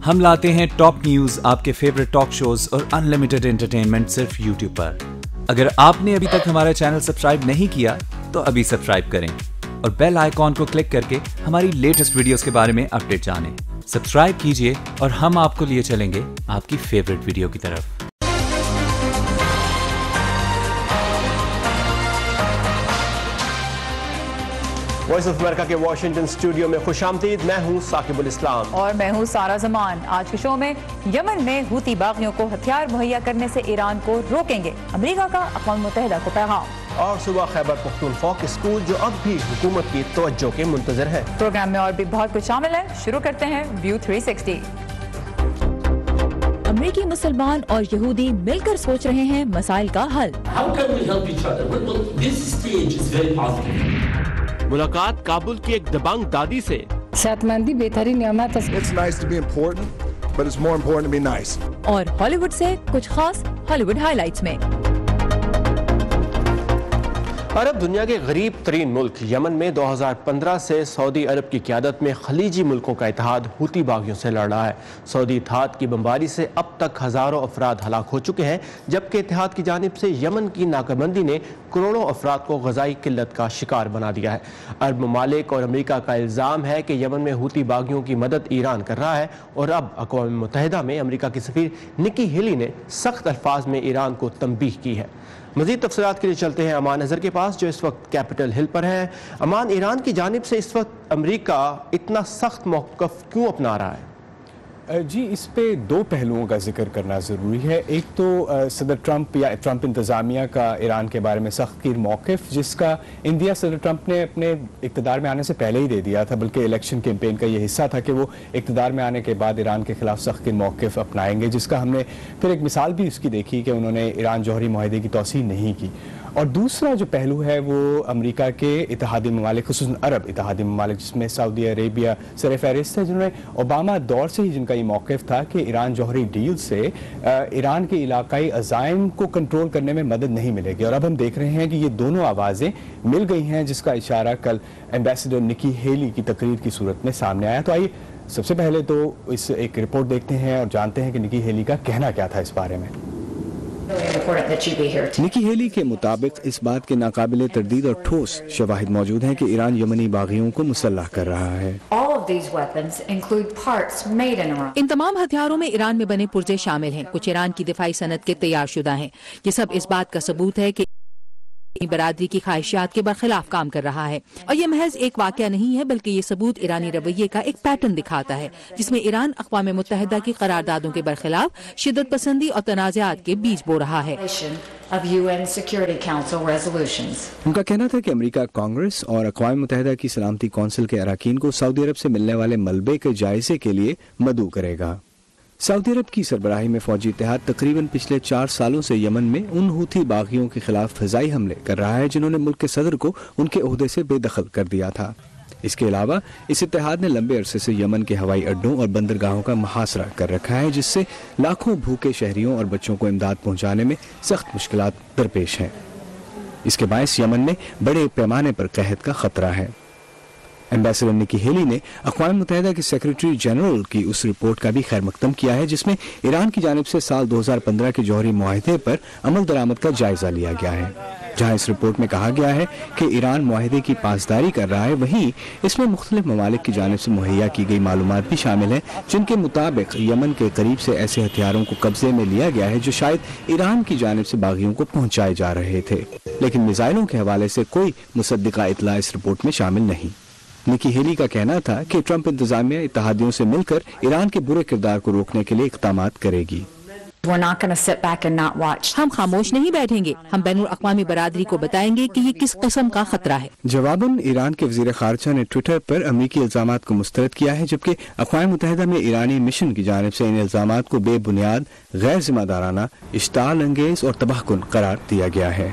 ہم لاتے ہیں ٹاپ نیوز، آپ کے فیوریٹ ٹاک شوز اور انلمیٹڈ انٹرٹینمنٹ صرف یوٹیوب پر۔ اگر آپ نے ابھی تک ہمارا چینل سبسکرائب نہیں کیا تو ابھی سبسکرائب کریں اور بیل آئیکن کو کلک کر کے ہماری لیٹسٹ ویڈیوز کے بارے میں اپڈیٹ جانیں۔ سبسکرائب کیجئے اور ہم آپ کو لیے چلیں گے آپ کی فیوریٹ ویڈیو کی طرف۔ وائس آف امریکہ کے واشنگٹن اسٹوڈیو میں خوش آمدید۔ میں ہوں ثاقب الاسلام اور میں ہوں سارہ زمان۔ آج کے شو میں یمن میں حوثی باغیوں کو ہتھیار مہیا کرنے سے ایران کو روکیں گے، امریکہ کا اقوام متحدہ کو پیغام۔ اور صبح خیبر پختونخوا کے اسکول جو اب بھی حکومت کی توجہ کے منتظر ہے۔ پروگرام میں اور بھی بہت کچھ شامل ہے، شروع کرتے ہیں ویو 360۔ امریکی مسلمان اور یہودی مل کر سوچ رہے ہیں مسائل کا حل۔ ملاقات کابل کی ایک دبنگ دادی سے۔ صحت مندی بہترین نعمت ہے۔ It's nice to be important, but it's more important to be nice. اور ہالی ووڈ سے کچھ خاص ہالی ووڈ ہائی لائٹس میں۔ عرب دنیا کے غریب ترین ملک یمن میں 2015 سے سعودی عرب کی قیادت میں خلیجی ملکوں کا اتحاد حوثی باغیوں سے لڑ رہا ہے۔ سعودی اتحاد کی بمباری سے اب تک ہزاروں افراد ہلاک ہو چکے ہیں، جبکہ اتحاد کی جانب سے یمن کی ناکابندی نے کروڑوں افراد کو غذائی قلت کا شکار بنا دیا ہے۔ عرب ممالک اور امریکہ کا الزام ہے کہ یمن میں حوثی باغیوں کی مدد ایران کر رہا ہے، اور اب اقوام متحدہ میں امریکہ کی سفیر نکی ہیلی نے سخت الفاظ میں ایران کو تنبیہ کی ہے۔ مزید تفصیلات کے لیے چلتے ہیں امان اظہر کے پاس جو اس وقت کیپٹل ہل پر ہیں۔ امان، ایران کی جانب سے اس وقت امریکہ اتنا سخت موقف کیوں اپنا رہا ہے؟ جی، اس پہ دو پہلوؤں کا ذکر کرنا ضروری ہے۔ ایک تو صدر ٹرمپ یا ٹرمپ انتظامیہ کا ایران کے بارے میں سخت گیر موقف، جس کا اندیا صدر ٹرمپ نے اپنے اقتدار میں آنے سے پہلے ہی دے دیا تھا، بلکہ الیکشن کیمپین کا یہ حصہ تھا کہ وہ اقتدار میں آنے کے بعد ایران کے خلاف سخت گیر موقف اپنائیں گے، جس کا ہم نے پھر ایک مثال بھی اس کی دیکھی کہ انہوں نے ایران جوہری معاہدے کی توسیع نہیں کی۔ اور دوسرا جو پہلو ہے وہ امریکہ کے اتحادی ممالک، خصوصاً عرب اتحادی ممالک جس میں سعودی عربیہ سر فہرست ہے، جنہوں نے اوباما دور سے ہی جن کا یہ موقف تھا کہ ایران جوہری ڈیل سے ایران کے علاقائی عزائم کو کنٹرول کرنے میں مدد نہیں ملے گی۔ اور اب ہم دیکھ رہے ہیں کہ یہ دونوں آوازیں مل گئی ہیں، جس کا اشارہ کل ایمبیسڈر نکی ہیلی کی تقریر کی صورت میں سامنے آیا۔ تو آئیے سب سے پہلے تو اس ایک رپورٹ دیکھتے ہیں اور جانتے ہیں کہ نکی ہیلی کا کہنا کیا تھا اس بارے میں۔ نکی ہیلی کے مطابق اس بات کے ناقابل تردید اور ٹھوس شواہد موجود ہیں کہ ایران یمنی باغیوں کو مسلح کر رہا ہے۔ ان تمام ہتھیاروں میں ایران میں بنے پرزے شامل ہیں، کچھ ایران کی دفاعی صنعت کے تیار شدہ ہیں۔ یہ سب اس بات کا ثبوت ہے کہ برادری کی خواہشات کے برخلاف کام کر رہا ہے، اور یہ محض ایک واقعہ نہیں ہے بلکہ یہ ثبوت ایرانی رویے کا ایک پیٹرن دکھاتا ہے، جس میں ایران اقوام متحدہ کی قراردادوں کے برخلاف شدت پسندی اور تنازعات کے بیج بو رہا ہے۔ ان کا کہنا تھا کہ امریکہ کانگریس اور اقوام متحدہ کی سلامتی کونسل کے اراکین کو سعودی عرب سے ملنے والے ملبے کے جائزے کے لیے مدعو کرے گا۔ سعودی عرب کی سربراہی میں فوجی اتحاد تقریباً پچھلے 4 سالوں سے یمن میں ان حوثی باغیوں کے خلاف فضائی حملے کر رہا ہے جنہوں نے ملک کے صدر کو ان کے عہدے سے بے دخل کر دیا تھا۔ اس کے علاوہ اس اتحاد نے لمبے عرصے سے یمن کے ہوائی اڈوں اور بندرگاہوں کا محاصرہ کر رکھا ہے، جس سے لاکھوں بھوکے شہریوں اور بچوں کو امداد پہنچانے میں سخت مشکلات درپیش ہیں۔ اس کے باعث یمن میں بڑے پیمانے پر قحط کا خطرہ ہے۔ ایمبیسڈر نکی ہیلی نے اقوام متحدہ کے سیکریٹری جنرل کی اس رپورٹ کا بھی خیر مقدم کیا ہے جس میں ایران کی جانب سے سال 2015 کے جوہری معاہدے پر عمل درآمد کا جائزہ لیا گیا ہے، جہاں اس رپورٹ میں کہا گیا ہے کہ ایران معاہدے کی پاسداری کر رہا ہے، وہیں اس میں مختلف ممالک کی جانب سے مہیا کی گئی معلومات بھی شامل ہیں جن کے مطابق یمن کے قریب سے ایسے ہتھیاروں کو قبضے میں لیا گیا ہے جو شاید ایران کی جانب سے باغیوں کو پہنچائے جا رہے تھے، لیکن میزائلوں کے حوالے سے کوئی مصدقہ اطلاع اس رپورٹ میں شامل نہیں۔ نکی ہیلی کا کہنا تھا کہ ٹرمپ انتظامیہ اتحادیوں سے مل کر ایران کے برے کردار کو روکنے کے لیے اقدامات کرے گی۔ ہم خاموش نہیں بیٹھیں گے، ہم بین الاقوامی برادری کو بتائیں گے کہ یہ کس قسم کا خطرہ ہے۔ جواباً ایران کے وزیر خارجہ نے ٹویٹر پر امریکی الزامات کو مسترد کیا ہے، جبکہ اقوام متحدہ میں ایرانی مشن کی جانب سے ان الزامات کو بے بنیاد، غیر ذمہ دارانہ، اشتعال انگیز اور تباہ کن قرار دیا گیا ہے۔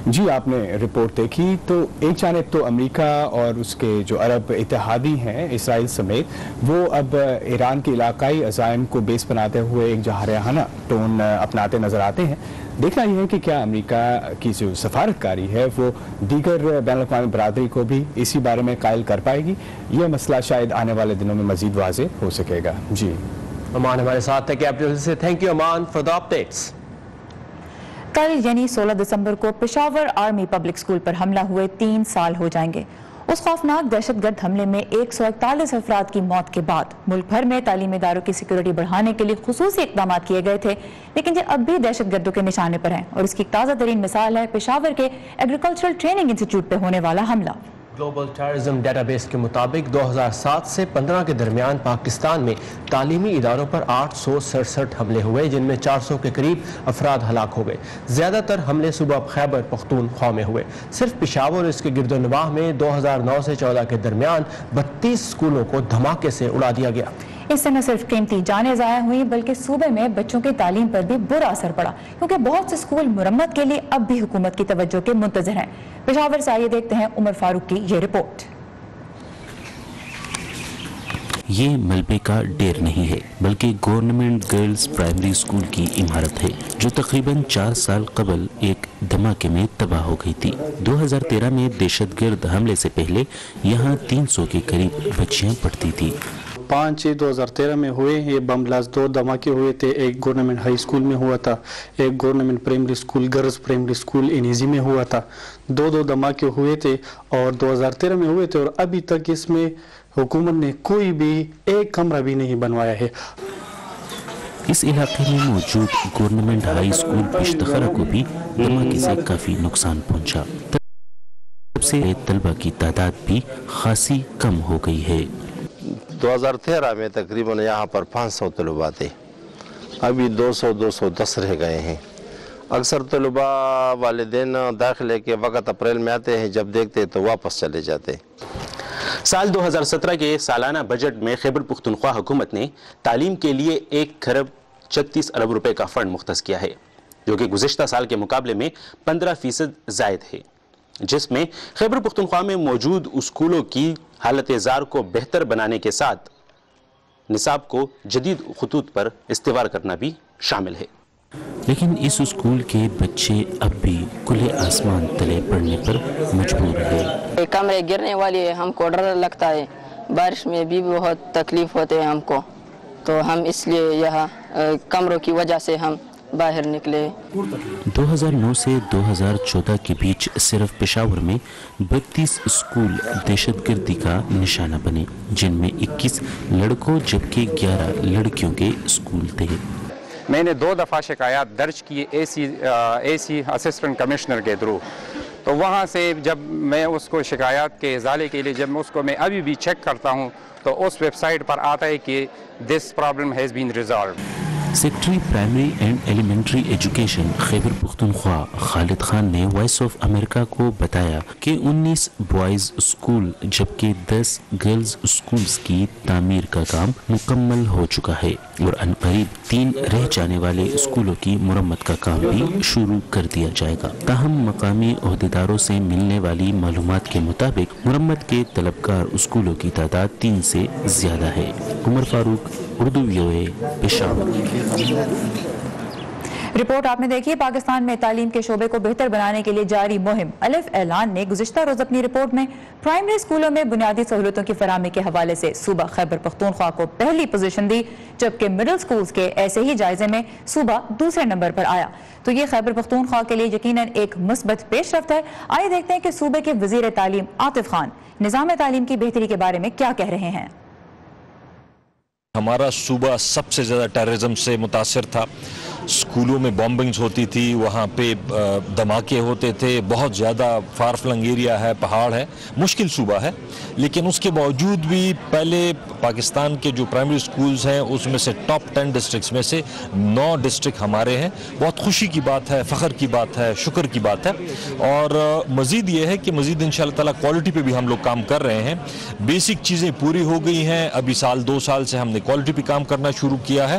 جی آپ نے رپورٹ دیکھی تو ایک جانب تو امریکہ اور اس کے جو عرب اتحادی ہیں اسرائیل سمیت وہ اب ایران کے علاقائی عزائم کو بیس بناتے ہوئے ایک جارحانہ ٹون اپناتے نظر آتے ہیں. دیکھنا یہ ہے کہ کیا امریکہ کی جو سفارتکاری ہے وہ دیگر بین الاقوامی برادری کو بھی اسی بارے میں قائل کر پائے گی. یہ مسئلہ شاید آنے والے دنوں میں مزید واضح ہو سکے گا. جی امان ہمارے ساتھ ہے کیپٹل سے. تھینک یو امان فار دا اپڈیٹس. کل یعنی 16 دسمبر کو پشاور آرمی پبلک اسکول پر حملہ ہوئے 3 سال ہو جائیں گے. اس خوفناک دہشت گرد حملے میں 141 افراد کی موت کے بعد ملک بھر میں تعلیمی اداروں کی سیکورٹی بڑھانے کے لیے خصوصی اقدامات کیے گئے تھے، لیکن یہ اب بھی دہشت گردوں کے نشانے پر ہیں اور اس کی تازہ ترین مثال ہے پشاور کے ایگریکلچرل ٹریننگ انسٹیٹیوٹ پہ ہونے والا حملہ. گلوبل ٹیررزم ڈیٹا بیس کے مطابق 2007 سے 15 کے درمیان پاکستان میں تعلیمی اداروں پر 867 حملے ہوئے، جن میں 400 کے قریب افراد ہلاک ہو گئے. زیادہ تر حملے صوبہ خیبر پختونخوا میں ہوئے. صرف پشاور اور اس کے گرد و نواح میں 2009 سے 14 کے درمیان 32 اسکولوں کو دھماکے سے اڑا دیا گیا. اس سے نہ صرف قیمتی جانیں ضائع ہوئیں بلکہ صوبے میں بچوں کی تعلیم پر بھی برا اثر پڑا، کیونکہ بہت سے اسکول مرمت کے لیے اب بھی حکومت کی توجہ کے منتظر ہیں. پشاور سے آئیے دیکھتے ہیں عمر فاروق کی یہ رپورٹ. یہ ملبے کا ڈیر نہیں ہے بلکہ گورنمنٹ گرلز پرائمری اسکول کی عمارت ہے جو تقریباً 4 سال قبل ایک دھماکے میں تباہ ہو گئی تھی. 2013 میں دہشت گرد حملے سے پہلے یہاں 300 کے قریب بچیاں پڑھتی تھی. 5/6/2013 میں ہوئے یہ بم بلاسٹ. 2 دھماکے ہوئے تھے، ایک گورنمنٹ ہائی اسکول میں ہوا تھا، ایک government primary school girls primary school انیزی میں ہوا تھا. 2 دھماکے ہوئے تھے اور 2013 میں ہوئے تھے اور ابھی تک اس میں حکومت نے کوئی بھی ایک کمرہ بھی نہیں بنوایا ہے. اس علاقے میں موجود گورنمنٹ ہائی اسکول پشتخرہ کو بھی دھماکے سے کافی نقصان پہنچا. تب سے طلبہ کی تعداد بھی خاصی کم ہو گئی ہے. 2013 میں تقریباً یہاں پر 500 طلباء تھے، ابھی 200-210 رہ گئے ہیں. اکثر طلباء والدین داخلے کے وقت اپریل میں آتے ہیں، جب دیکھتے تو واپس چلے جاتے. سال 2017 کے سالانہ بجٹ میں خیبر پختونخوا حکومت نے تعلیم کے لیے 1.36 ارب روپے کا فنڈ مختص کیا ہے، جو کہ گزشتہ سال کے مقابلے میں 15% زائد ہے، جس میں خیبر پختونخوا میں موجود اسکولوں کی حالت زار کو بہتر بنانے کے ساتھ نصاب کو جدید خطوط پر استوار کرنا بھی شامل ہے. لیکن اس اسکول کے بچے اب بھی کھلے آسمان تلے پڑھنے پر مجبور ہیں. کمرے گرنے والی ہے، ہم کو ڈر لگتا ہے، بارش میں بھی بہت تکلیف ہوتے ہیں ہم کو، تو ہم اس لیے یہاں کمروں کی وجہ سے ہم باہر نکلے. 2009 سے 2014 کے بیچ صرف پشاور میں 32 اسکول دہشت گردی کا نشانہ بنے، جن میں 21 لڑکوں جبکہ 11 لڑکیوں کے اسکول تھے. میں نے 2 دفعہ شکایات درج کی اے سی اسسٹنٹ کمشنر کے تھرو، تو وہاں سے جب میں اس کو شکایات کے ازالے کے لیے جب میں اس کو میں ابھی بھی چیک کرتا ہوں تو اس ویب سائٹ پر آتا ہے کہ this problem has been resolved. Secretary primary and elementary education Khyber Pakhtunkhwa Khalid Khan نے وائس آف امریکہ کو بتایا کہ 19 بوائز اسکول جبکہ 10 گرلز اسکولز کی تعمیر کا کام مکمل ہو چکا ہے اور عنقریب 3 رہ جانے والے اسکولوں کی مرمت کا کام بھی شروع کر دیا جائے گا. تاہم مقامی عہدیداروں سے ملنے والی معلومات کے مطابق مرمت کے طلبگار اسکولوں کی تعداد 3 سے زیادہ ہے. عمر فاروق، اردو ویو، پشاور. رپورٹ آپ نے دیکھی. پاکستان میں تعلیم کے شعبے کو بہتر بنانے کے لیے جاری مہم الف اعلان نے گزشتہ روز اپنی رپورٹ میں پرائمری اسکولوں میں بنیادی سہولتوں کی فراہمی کے حوالے سے صوبہ خیبر پختونخوا کو پہلی پوزیشن دی، جبکہ مڈل اسکولز کے ایسے ہی جائزے میں صوبہ دوسرے نمبر پر آیا. تو یہ خیبر پختونخوا کے لیے یقیناً ایک مثبت پیش رفت ہے. آئیے دیکھتے ہیں کہ صوبے کے وزیر تعلیم عاطف خان نظام تعلیم کی بہتری کے بارے میں کیا کہہ رہے ہیں. ہمارا صوبہ سب سے زیادہ ٹیررزم سے متاثر تھا. اسکولوں میں بامبنگز ہوتی تھی، وہاں پہ دھماکے ہوتے تھے، بہت زیادہ فار فلنگ ایریا ہے، پہاڑ ہے، مشکل صوبہ ہے. لیکن اس کے باوجود بھی پہلے پاکستان کے جو پرائمری اسکولز ہیں اس میں سے ٹاپ 10 ڈسٹرکٹس میں سے 9 ڈسٹرکٹ ہمارے ہیں. بہت خوشی کی بات ہے، فخر کی بات ہے، شکر کی بات ہے. اور مزید یہ ہے کہ مزید انشاءاللہ تعالیٰ کوالٹی پہ بھی ہم لوگ کام کر رہے ہیں. بیسک چیزیں پوری ہو گئی ہیں. ابھی 2 سال سے ہم نے کوالٹی پہ کام کرنا شروع کیا ہے.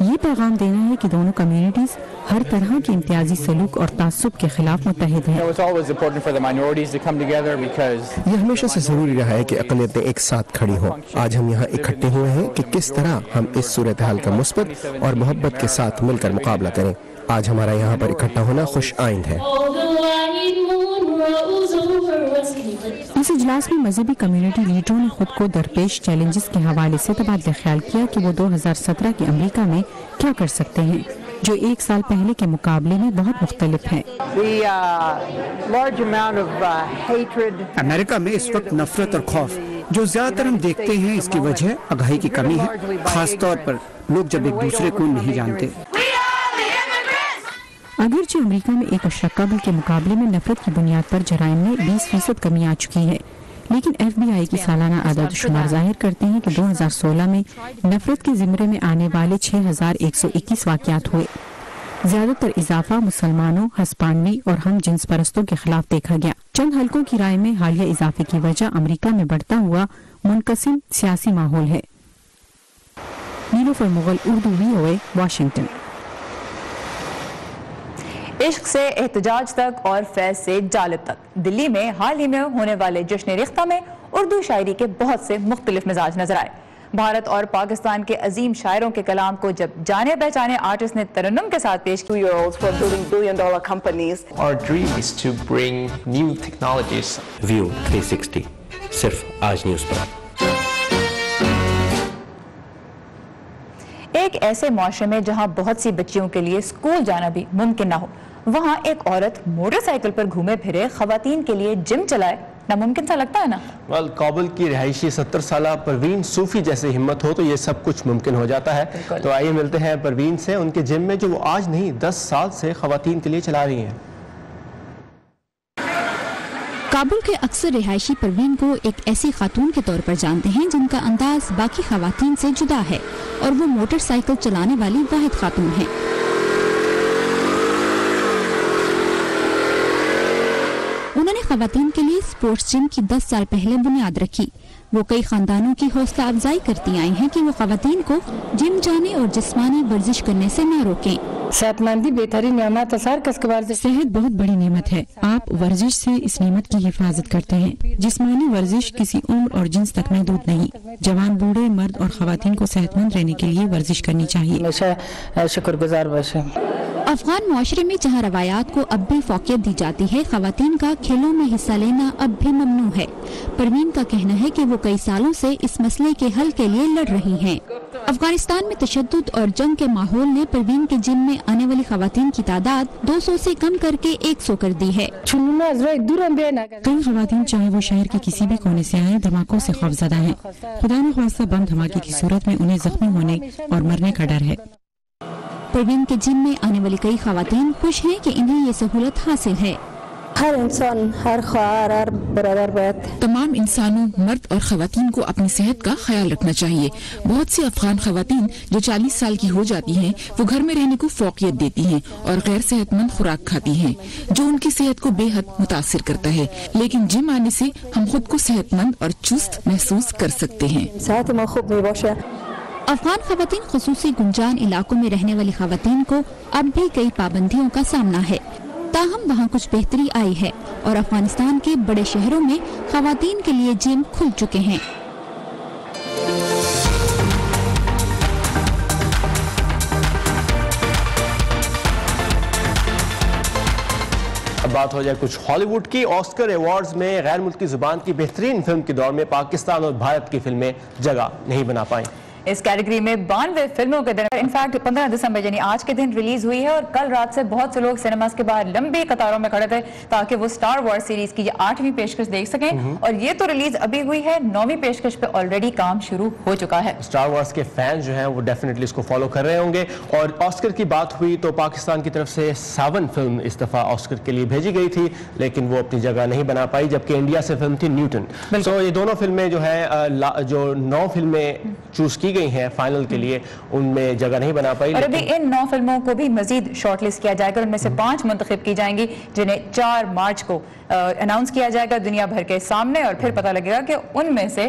یہ پیغام دینا ہے کہ دونوں کمیونٹیز ہر طرح کے امتیازی سلوک اور تعصب کے خلاف متحد ہیں۔ یہ ہمیشہ سے ضروری رہا ہے کہ اقلیتیں ایک ساتھ کھڑی ہوں۔ آج ہم یہاں اکٹھے ہوئے ہیں کہ کس طرح ہم اس صورتحال کا مثبت اور محبت کے ساتھ مل کر مقابلہ کریں۔ آج ہمارا یہاں پر اکٹھا ہونا خوش آئند ہے۔ اس اجلاس میں مذہبی کمیونٹی لیڈروں نے خود کو درپیش چیلنجز کے حوالے سے تبادلہ خیال کیا کہ وہ 2017 کے امریکہ میں کیا کر سکتے ہیں، جو ایک سال پہلے کے مقابلے میں بہت مختلف ہے۔ امریکہ میں اس وقت نفرت اور خوف جو زیادہ تر ہم دیکھتے ہیں، اس کی وجہ آگاہی کی کمی ہے، خاص طور پر لوگ جب ایک دوسرے کو نہیں جانتے۔ اگرچہ امریکہ میں ایک عشرہ قبل کے مقابلے میں نفرت کی بنیاد پر جرائم میں 20% کمی آ چکی ہے، لیکن ایف بی آئی کی سالانہ اعداد و شمار ظاہر کرتے ہیں کہ 2016 میں نفرت کے زمرے میں آنے والے 6121 واقعات ہوئے۔ زیادہ تر اضافہ مسلمانوں، ہسپانوی اور ہم جنس پرستوں کے خلاف دیکھا گیا۔ چند حلقوں کی رائے میں حالیہ اضافے کی وجہ امریکہ میں بڑھتا ہوا منقسم سیاسی ماحول ہے۔ نیلوفر مغل، اردو VOA، واشنگٹن۔ عشق سے احتجاج تک اور فیض سے جالب تک، دلی میں حال ہی میں ہونے والے جشن ریختہ میں اردو شاعری کے بہت سے مختلف مزاج نظر آئے۔ بھارت اور پاکستان کے عظیم شاعروں کے کلام کو جب جانے پہچانے آرٹسٹ نے ترنم کے ساتھ پیش کیا۔ Our dream is to bring new technologies. View 360 صرف آج نیوز پر۔ ایک ایسے معاشرے میں جہاں بہت سی بچیوں کے لیے اسکول جانا بھی ممکن نہ ہو، وہاں ایک عورت موٹر سائیکل پر گھومے پھرے، خواتین کے لیے جم چلائے، ناممکن سا لگتا ہے نا؟ کابل کی رہائشی 70 سالہ پروین صوفی جیسے ہمت ہو تو یہ سب کچھ ممکن ہو جاتا ہے۔ تو آئیے ملتے ہیں پروین سے ان کے جم میں جو وہ آج نہیں 10 سال سے خواتین کے لیے چلا رہی ہیں۔ کابل کے اکثر رہائشی پروین کو ایک ایسی خاتون کے طور پر جانتے ہیں جن کا انداز باقی خواتین سے جدا ہے، اور وہ موٹر سائیکل چلانے والی واحد خاتون ہیں۔ انہوں نے خواتین کے لیے اسپورٹس جم کی 10 سال پہلے بنیاد رکھی۔ وہ کئی خاندانوں کی حوصلہ افزائی کرتی آئی ہیں کہ وہ خواتین کو جم جانے اور جسمانی ورزش کرنے سے نہ روکیں۔ صحت مندی بہترین نعمت ہے، کس کے ورزش صحت بہت بڑی نعمت ہے۔ آپ ورزش سے اس نعمت کی حفاظت کرتے ہیں۔ جسمانی ورزش کسی عمر اور جنس تک محدود نہیں۔ جوان، بوڑھے، مرد اور خواتین کو صحت مند رہنے کے لیے ورزش کرنی چاہیے۔ ہمیشہ شکر گزار باشیں۔ افغان معاشرے میں جہاں روایات کو اب بھی فوقیت دی جاتی ہے، خواتین کا کھیلوں میں حصہ لینا اب بھی ممنوع ہے۔ پروین کا کہنا ہے کہ وہ کئی سالوں سے اس مسئلے کے حل کے لیے لڑ رہی ہیں۔ افغانستان میں تشدد اور جنگ کے ماحول نے پروین کے جم میں آنے والی خواتین کی تعداد 200 سے کم کر کے 100 کر دی ہے۔ کئی خواتین چاہے وہ شہر کے کسی بھی کونے سے آئیں، دھماکوں سے خوفزدہ ہیں۔ خدا نہ خواستہ بم دھماکے کی صورت میں انہیں زخمی ہونے اور مرنے کا ڈر ہے۔ پروین کے جم میں آنے والی کئی خواتین خوش ہیں کہ انہیں یہ سہولت حاصل ہے۔ ہر انسان، ہر خواہر، ہر برادر بیت، تمام انسانوں، مرد اور خواتین کو اپنی صحت کا خیال رکھنا چاہیے۔ بہت سی افغان خواتین جو 40 سال کی ہو جاتی ہیں وہ گھر میں رہنے کو فوقیت دیتی ہیں اور غیر صحت مند خوراک کھاتی ہیں، جو ان کی صحت کو بے حد متاثر کرتا ہے، لیکن جم آنے سے ہم خود کو صحت مند اور چست محسوس کر سکتے ہیں۔ صحت ما خوب میباشه۔ افغان خواتین، خصوصی گنجان علاقوں میں رہنے والی خواتین کو اب بھی کئی پابندیوں کا سامنا ہے، تاہم وہاں کچھ بہتری آئی ہے اور افغانستان کے بڑے شہروں میں خواتین کے لیے جم کھل چکے ہیں۔ اب بات ہو جائے کچھ ہالی ووڈ کی۔ آسکر ایوارڈز میں غیر ملکی زبان کی بہترین فلم کی دوڑ میں پاکستان اور بھارت کی فلمیں جگہ نہیں بنا پائیں۔ اس کیٹیگری میں 92 فلموں کے درمیان انفیکٹ 15 دسمبر یعنی آج کے دن ریلیز ہوئی ہے، اور کل رات سے بہت سے لوگ سینماز کے باہر لمبی قطاروں میں کھڑے تھے تاکہ وہ سٹار وارز سیریز کی یہ 8ویں پیشکش دیکھ سکیں، اور یہ تو ریلیز ابھی ہوئی ہے، 9ویں پیشکش پہ آلریڈی کام شروع ہو چکا ہے۔ سٹار وارز کے فینز جو ہیں وہ ڈیفینیٹلی اس کو فالو کر رہے ہوں گے۔ اور آسکر کی بات ہوئی تو پاکستان کی طرف سے 7 فلم اس دفعہ آسکر کے لیے بھیجی گئی تھی، لیکن وہ اپنی جگہ نہیں بنا پائی، جبکہ انڈیا سے فلم تھی نیوٹن۔ تو یہ دونوں فلمیں جو ہے جو 9 فلمیں چوز کی گئی ہیں فائنل کے لیے، ان میں جگہ نہیں بنا پائی، اور ابھی ان 9 فلموں کو بھی مزید شارٹ لسٹ کیا جائے گا، ان میں سے 5 منتخب کی جائیں گی جنہیں 4 مارچ کو اناؤنس کیا جائے گا دنیا بھر کے سامنے، اور پھر پتہ لگے گا کہ ان میں سے